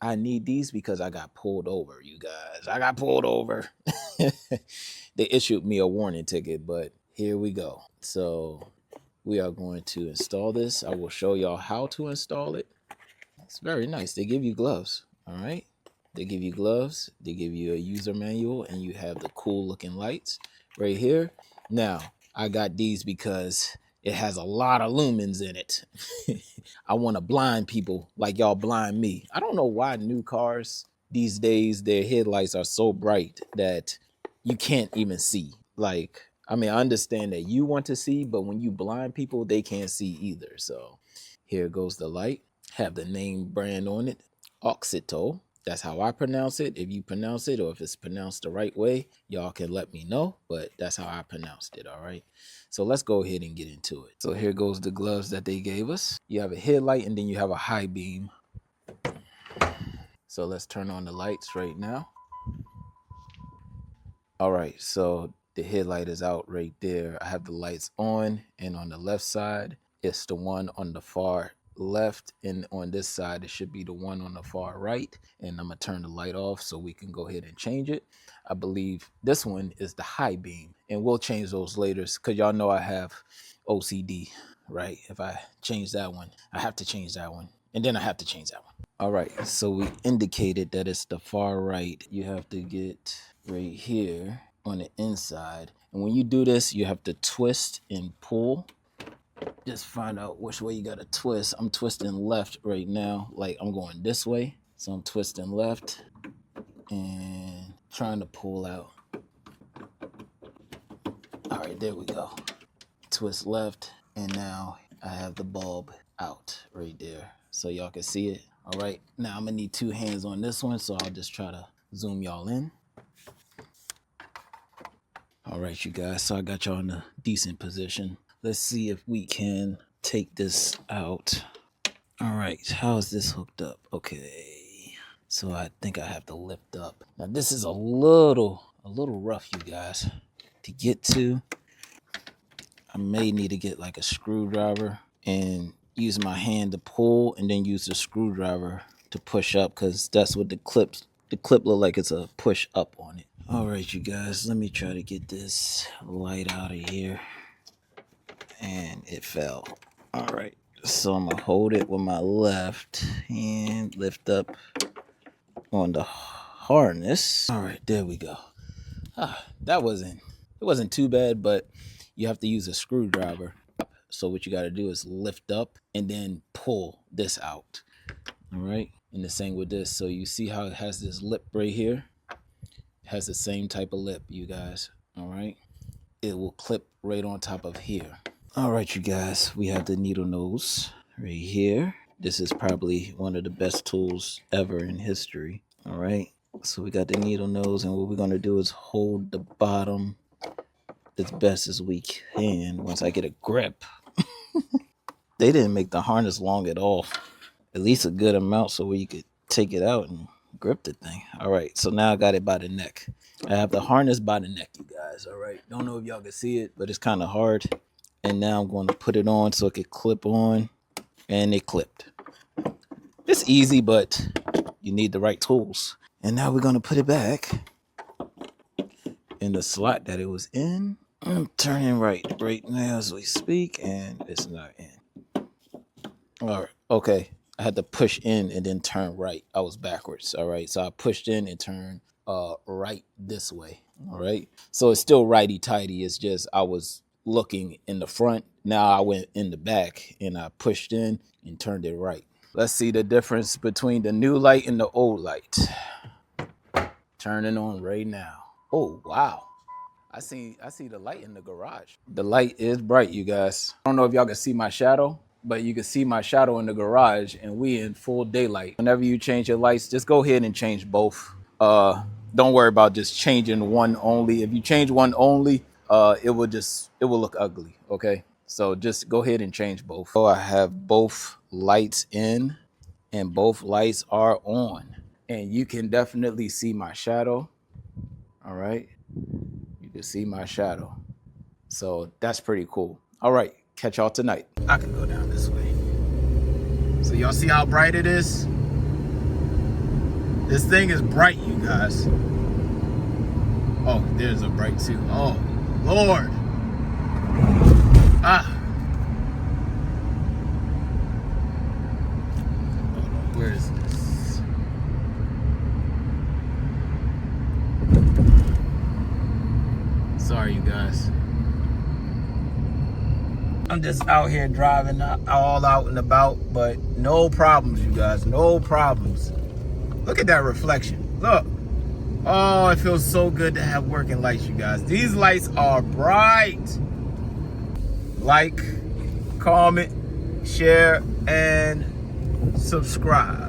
I need these because I got pulled over, you guys. I got pulled over. They issued me a warning ticket, but here we go. So we are going to install this. I will show y'all how to install it. It's very nice. They give you gloves. All right. They give you gloves. They give you a user manual, and you have the cool looking lights right here. Now, I got these because it has a lot of lumens in it. I want to blind people like y'all blind me. I don't know why new cars these days, their headlights are so bright that you can't even see. Like, I mean, I understand that you want to see, but when you blind people, they can't see either. So here goes the light. Have the name brand on it, AUXITO. That's how I pronounce it. If you pronounce it or if it's pronounced the right way, y'all can let me know, but that's how I pronounced it, all right? So let's go ahead and get into it. So here goes the gloves that they gave us. You have a headlight and then you have a high beam. So let's turn on the lights right now. All right, so the headlight is out right there. I have the lights on, and on the left side, it's the one on the far left, and on this side, it should be the one on the far right. And I'm gonna turn the light off so we can go ahead and change it. I believe this one is the high beam, and we'll change those later because y'all know I have OCD, right? If I change that one, I have to change that one, and then I have to change that one. All right, so we indicated that it's the far right. You have to get right here on the inside. And when you do this, you have to twist and pull. Just find out which way you gotta twist. I'm twisting left right now, like I'm going this way. So I'm twisting left and trying to pull out. All right, there we go. Twist left, and now I have the bulb out right there. So y'all can see it. All right, now I'm gonna need two hands on this one, so I'll just try to zoom y'all in. All right, you guys, so I got y'all in a decent position. Let's see if we can take this out. All right, how is this hooked up? Okay, so I think I have to lift up. Now this is a little rough, you guys, to get to. I may need to get like a screwdriver and use my hand to pull and then use the screwdriver to push up, because that's what the clip look like. It's a push up on it. All right, you guys, let me try to get this light out of here. And it fell. All right, so I'm gonna hold it with my left hand, lift up on the harness. All right, there we go. It wasn't too bad, but you have to use a screwdriver. So what you got to do is lift up and then pull this out. All right, and the same with this. So you see how it has this lip right here? It has the same type of lip, you guys. All right, it will clip right on top of here. All right, you guys, we have the needle nose right here. This is probably one of the best tools ever in history. All right, so we got the needle nose, and what we're going to do is hold the bottom as best as we can once I get a grip. They didn't make the harness long at all. At least a good amount so you could take it out and grip the thing. All right, so now I got it by the neck. I have the harness by the neck, you guys. All right, don't know if y'all can see it, but it's kind of hard. And now I'm going to put it on so it can clip on, and it clipped. It's easy, but you need the right tools. And now we're going to put it back in the slot that it was in. I'm turning right now as we speak, and it's not in. All right, okay. I had to push in and then turn right. I was backwards. All right, so I pushed in and turned right this way. All right, so it's still righty tighty. It's just I was looking in the front. Now I went in the back and I pushed in and turned it right. Let's see the difference between the new light and the old light. Turning on right now. Oh wow, I see the light in the garage. The light is bright, you guys. I don't know if y'all can see my shadow, but you can see my shadow in the garage, and we in full daylight. Whenever you change your lights, just go ahead and change both. Don't worry about just changing one only. If you change one only, it will look ugly. Okay, so just go ahead and change both. So I have both lights in, and both lights are on, and you can definitely see my shadow. All right, you can see my shadow, so that's pretty cool. All right, catch y'all tonight. I can go down this way. So y'all see how bright it is? This thing is bright, you guys. Oh, there's a bright too. Oh, Lord. Ah. Hold on, where is this? Sorry, you guys. I'm just out here driving all out and about, but no problems, you guys. No problems. Look at that reflection. Look. Oh, it feels so good to have working lights, you guys. These lights are bright. Like, comment, share, and subscribe.